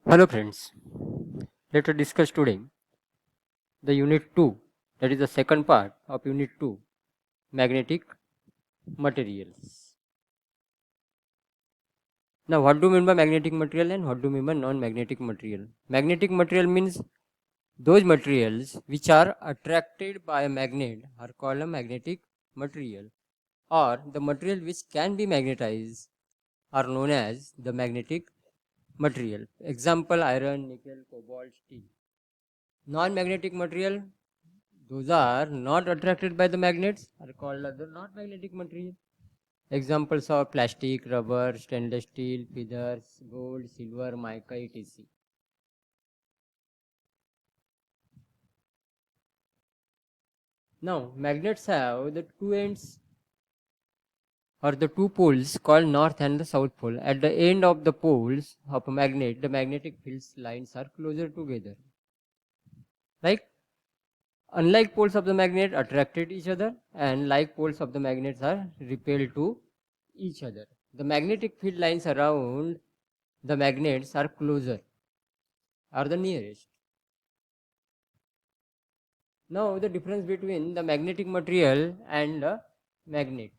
Hello friends, let us discuss today the unit 2, that is the second part of unit 2, magnetic materials. Now what do you mean by magnetic material and what do you mean by non-magnetic material? Magnetic material means those materials which are attracted by a magnet are called a magnetic material, or the material which can be magnetized are known as the magnetic material. Example: iron, nickel, cobalt, steel. Non-magnetic material, those are not attracted by the magnets, are called other not magnetic material. Examples are plastic, rubber, stainless steel, feathers, gold, silver, mica, etc. Now, magnets have the two ends or the two poles called north and the south pole. At the end of the poles of a magnet, the magnetic field lines are closer together. Like, unlike poles of the magnet attracted each other, and like poles of the magnets are repelled to each other. The magnetic field lines around the magnets are closer, are the nearest. Now the difference between the magnetic material and a magnet.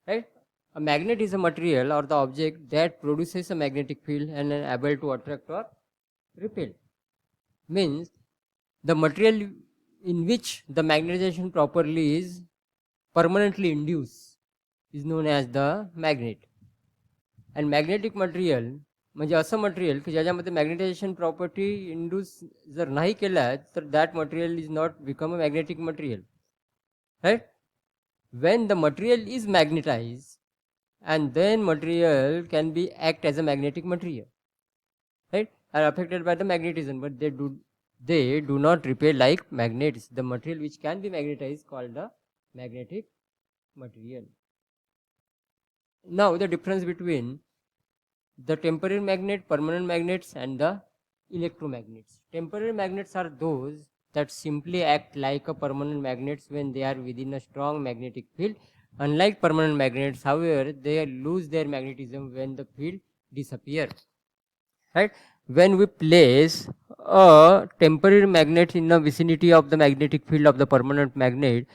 Right? A magnet is a material or the object that produces a magnetic field and is able to attract or repel. Means the material in which the magnetization properly is permanently induced is known as the magnet. And magnetic material म्हणजे असं material की ज्याच्यामध्ये magnetisation property induce जर नाही केल्या तर that material is not become a magnetic material. Right? when the material is magnetized, and then material can be act as a magnetic material, right, are affected by the magnetism, but they do not repel like magnets. The material which can be magnetized called the magnetic material. Now the difference between the temporary magnet, permanent magnets, and the electromagnets. Temporary magnets are those that simply act like a permanent magnets when they are within a strong magnetic field. Unlike permanent magnets, however, they lose their magnetism when the field disappears. Right? When we place a temporary magnet in the vicinity of the magnetic field of the permanent magnet,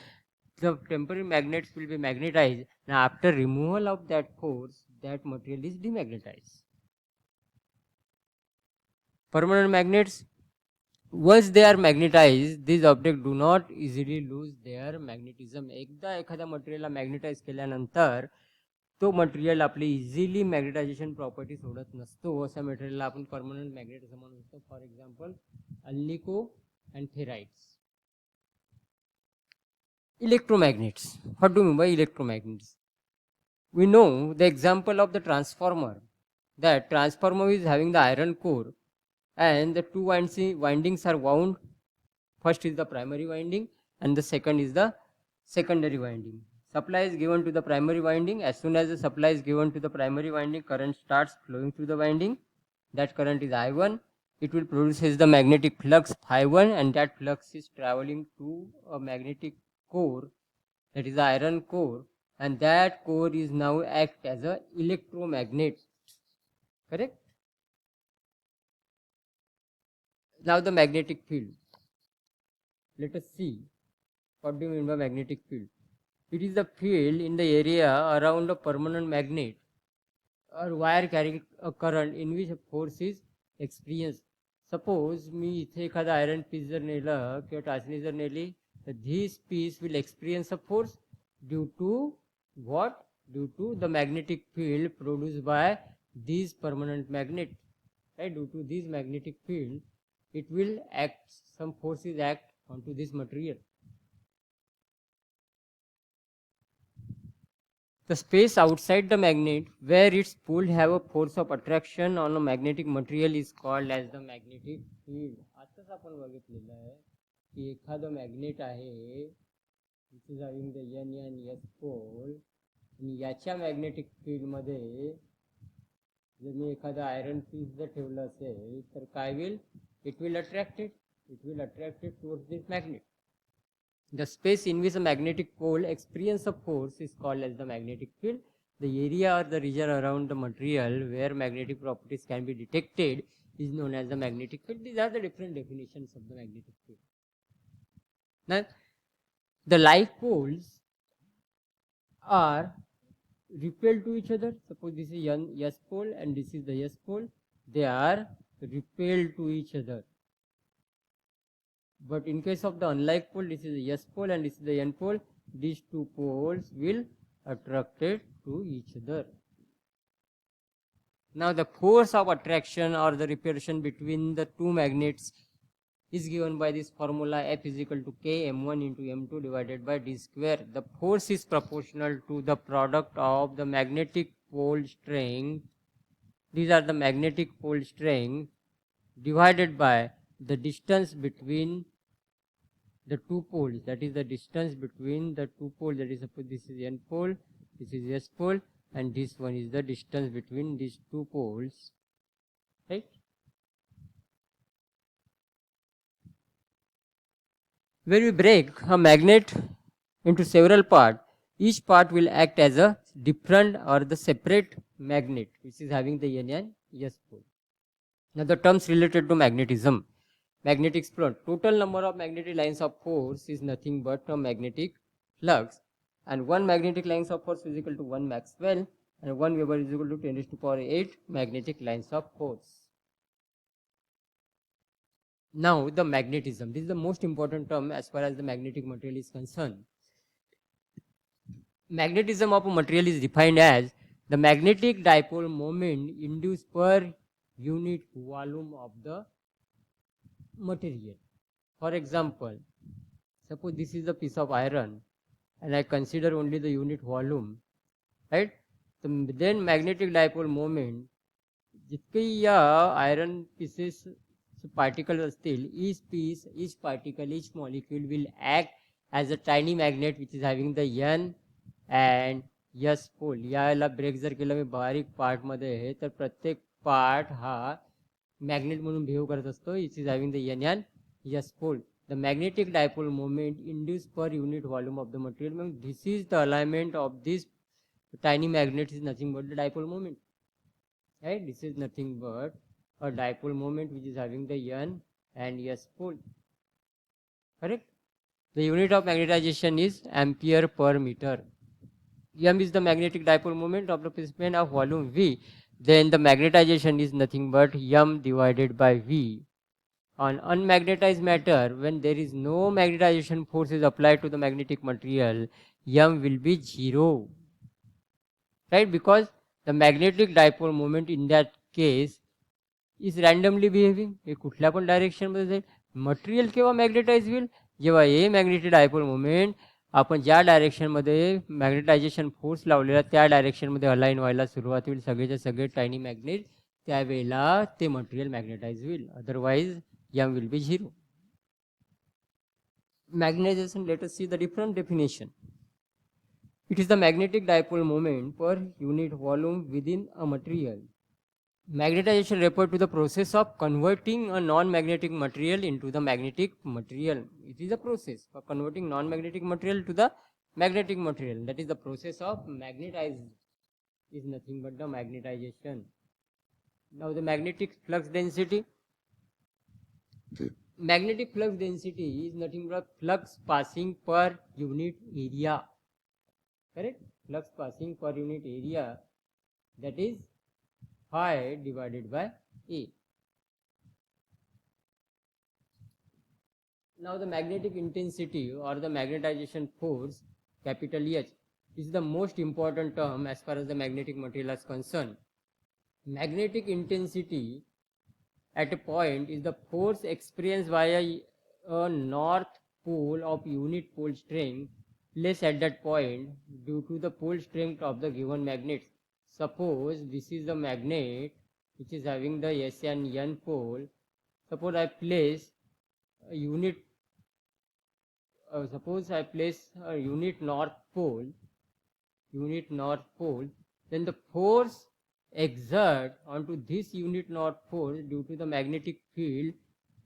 the temporary magnets will be magnetized. Now, after removal of that force, that material is demagnetized. Permanent magnets, once they are magnetized, these objects do not easily lose their magnetism. एकदा एखाद्या मटेरियलला magnetise केल्यानंतर तो material आपली easily magnetisation property सोडत नसतो. अशा मटेरियलला आपण permanent magnet असं म्हणू शकतो. For example alnico and ferrites. Electromagnets. What do you mean by electromagnets? We know the example of the transformer. That transformer is having the iron core and the two windings are wound. First is the primary winding and the second is the secondary winding. Supply is given to the primary winding. As soon as the supply is given to the primary winding, current starts flowing through the winding. That current is I1. It will produce the magnetic flux Phi1, and that flux is traveling to a magnetic core, that is the iron core, and that core is now act as a electromagnet. Correct? Now the magnetic field. Let us see what do you mean by magnetic field. It is the field in the area around a permanent magnet or wire carrying a current in which a force is experienced. Suppose मी इथे एखादा iron piece जर नेलं किंवा टाचणी जर नेली तर this piece will experience a force due to what? Due to the magnetic field produced by this permanent magnet. Right? Due to this magnetic field, it will act, some forces act onto this material. The space outside the magnet where its pole have a force of attraction on a magnetic material is called as the magnetic field. आताच आपण बघितलेलं आहे की एखादं magnet आहे, which is having the N and S pole, आणि याच्या magnetic फील्डमध्ये जर मी एखादं आयरन पीस जर ठेवलं असेल तर काय होईल? It will attract it towards this magnet. The space in which a magnetic pole experience a force is called as the magnetic field. The area or the region around the material where magnetic properties can be detected is known as the magnetic field. These are the different definitions of the magnetic field. Now, the like poles are repel to each other. Suppose this is yes pole and this is the yes pole. They are repelled to each other. But in case of the unlike pole, this is the yes pole and this is the n pole. These two poles will attracted to each other. Now the force of attraction or the repulsion between the two magnets is given by this formula F is equal to K m1 into m2 divided by d square. The force is proportional to the product of the magnetic pole strength. These are the magnetic pole strength divided by the distance between the two poles. That is the distance between the two poles. That is, suppose this is n pole, this is s pole, and this one is the distance between these two poles, right? When we break a magnet into several parts, each part will act as a different or the separate magnet which is having the n and s pole. Now the terms related to magnetism. Magnetic front. Total number of magnetic lines of force is nothing but a magnetic flux, and one magnetic lines of force is equal to 1 Maxwell, and 1 Weber is equal to 10 to the power 8 magnetic lines of force. Now the magnetism. This is the most important term as far as the magnetic material is concerned. Magnetism of a material is defined as the magnetic dipole moment induced per unit volume of the material. For example, suppose this is a piece of iron and I consider only the unit volume, right? Then magnetic dipole moment, जितके या iron pieces particles असतील, each particle, each molecule will act as a tiny magnet which is having the n and s pole. याला break जर केलं मी बारीक part मध्ये आहे तर प्रत्येक पार्ट हा magnet म्हणून बिहेव करत असतो, which is having the n and s pole. The magnetic dipole moment induced per unit volume of the material. This is the alignment of this tiny magnet is nothing but the dipole moment. Right? This is nothing but a dipole moment which is having the n and s pole. Correct? The unit of magnetization is ampere per meter. M is the magnetic dipole moment of the participant of volume V. Then the magnetization is nothing but m divided by V. On unmagnetized matter, when there is no magnetization force is applied to the magnetic material, m will be 0. Right? Because the magnetic dipole moment in that case is randomly behaving. हे कुठल्या पण direction मध्ये जाईल. Material केव्हा magnetise होईल, जेव्हा हे magnetic dipole moment आपण ज्या direction मध्ये मॅग्नेटायझेशन फोर्स लावलेला त्या डायरेक्शन मध्ये अलाइन व्हायला सुरुवात होईल, सगळेच्या सगळे टायनी मॅग्नेट, त्यावेळेला ते मटेरियल मॅग्नेटाइज होईल. Otherwise m will be 0. Magnetization, let us see the different definition. It is the magnetic dipole moment per unit volume within a material. Magnetization refers to the process of converting a non-magnetic material into the magnetic material. It is a process for converting non-magnetic material to the magnetic material. That is the process of magnetize is nothing but the magnetization. Now the magnetic flux density. Magnetic flux density is nothing but flux passing per unit area. Correct? Flux passing per unit area, that is phi divided by A. Now the magnetic intensity or the magnetization force, capital H, is the most important term as far as the magnetic material is concerned. Magnetic intensity at a point is the force experienced via a north pole of unit pole strength placed at that point due to the pole strength of the given magnet. Suppose this is the magnet which is having the S and N pole. Suppose I place a unit north pole, then the force exert onto this unit north pole due to the magnetic field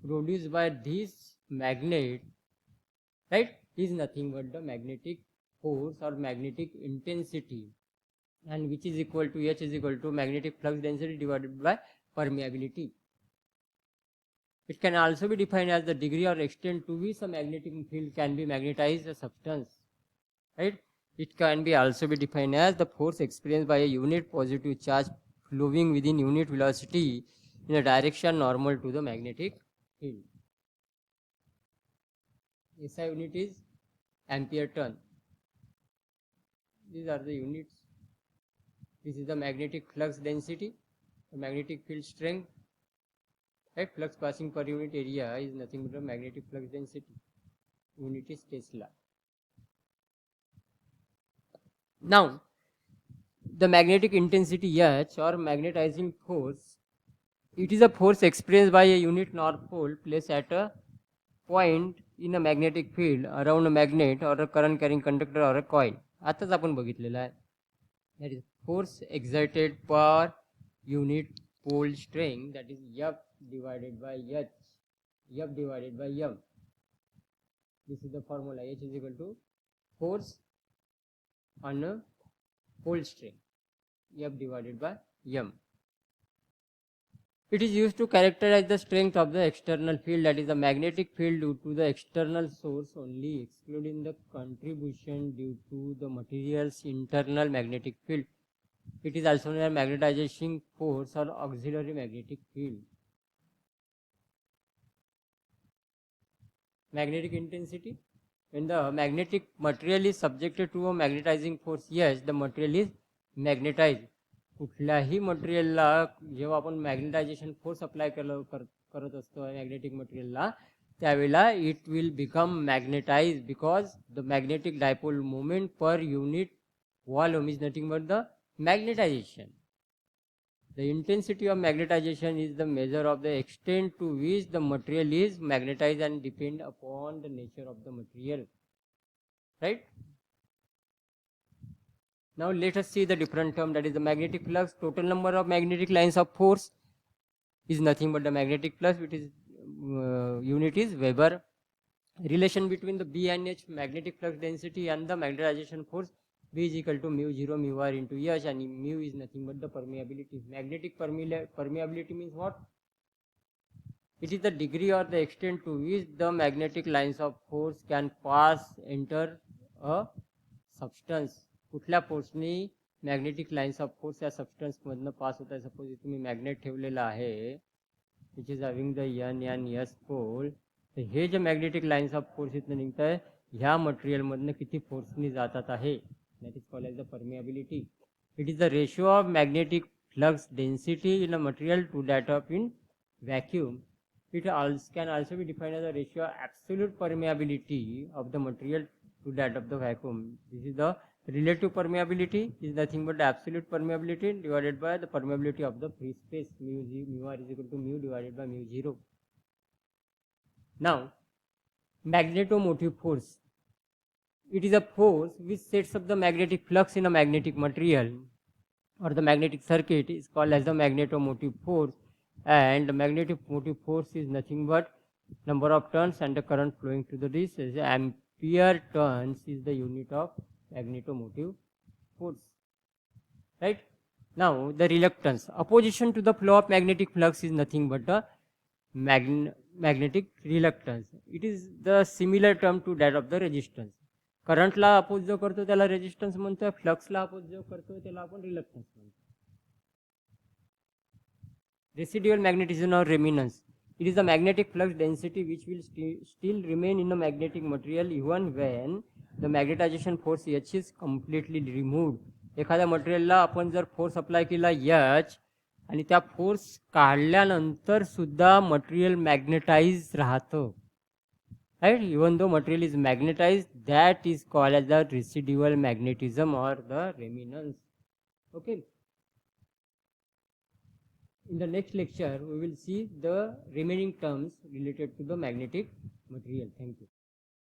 produced by this magnet, right, is nothing but the magnetic force or magnetic intensity. and which is equal to H is equal to magnetic flux density divided by permeability. It can also be defined as the degree or extent to which a magnetic field can be magnetized a substance, right? It can be also be defined as the force experienced by a unit positive charge flowing within unit velocity in a direction normal to the magnetic field. SI unit is ampere turn. These are the units. This is the magnetic flux density, the magnetic field strength. Right? Flux passing per unit area is nothing but the magnetic flux density. Unit is Tesla. Now, the magnetic intensity H or magnetizing force, it is a force experienced by a unit north pole placed at a point in a magnetic field around a magnet or a current carrying conductor or a coil. आताच आपण बघितलेलं आहे. That is force exerted per unit pole strength, that is F divided by H, F divided by M. This is the formula. H is equal to force on a pole strength, F divided by M. It is used to characterize the strength of the external field, that is the magnetic field due to the external source only, excluding the contribution due to the material's internal magnetic field. It is also known as magnetizing force or auxiliary magnetic field. Magnetic intensity. When the magnetic material is subjected to a magnetizing force, yes, the material is magnetized. कुठल्याही मटेरियलला जेव्हा आपण magnetisation force apply करत असतो magnetic मटेरियलला, त्यावेळेला it will become magnetize because the magnetic dipole moment per unit volume is nothing but the magnetization. The intensity of magnetization is the measure of the extent to which the material is magnetized and depend upon the nature of the material. Right? Now let us see the different term, that is the magnetic flux. Total number of magnetic lines of force is nothing but the magnetic flux, which is unit is Weber. Relation between the B and H, magnetic flux density, and the magnetization force. B is equal to mu 0 mu r into H, and mu is nothing but the permeability. Magnetic permeability means what? It is the degree or the extent to which the magnetic lines of force can pass enter a substance. कुठल्या फोर्सनी magnetic lines of force या substance मधनं pass होत आहे. Suppose तुम्ही magnet ठेवलेला आहे which is having the N N S pole, तर हे जे मॅग्नेटिक लाइन्स ऑफ फोर्स इथनं निघत आहे ह्या मटेरियल मधनं किती फोर्सनी जातात आहे, that is called as the permeability. It is the ratio of magnetic flux density in a material to that of in vacuum. It can also be defined as the ratio of absolute permeability of the material to that of the vacuum. This is the relative permeability, is nothing but the absolute permeability divided by the permeability of the free space. Mu r is equal to mu divided by mu 0. Now, magnetomotive force. It is a force which sets up the magnetic flux in a magnetic material or the magnetic circuit is called as the magnetomotive force, and the magnetomotive force is nothing but number of turns and the current flowing through the disc. Ampere turns is the unit of magnetomotive force. Right? Now the reluctance. Opposition to the flow of magnetic flux is nothing but the magnetic reluctance. It is the similar term to that of the resistance. करंटला oppose जो करतो त्याला resistance म्हणतो, फ्लक्सला oppose जो करतो त्याला आपण reluctance म्हणतो. रेसिड्युअल मॅग्नेटिझम और रेमिनन्स. It is the magnetic flux density which will still remain in the magnetic material even when the magnetization force H is completely removed. एखाद्या मटेरियलला आपण जर फोर्स अप्लाय केला H आणि त्या फोर्स काढल्यानंतर सुद्धा मटेरियल मॅग्नेटाइज राहतं. Right? Even though material is magnetized, that is called as the residual magnetism or the reminence. Okay. In the next lecture, we will see the remaining terms related to the magnetic material. Thank you.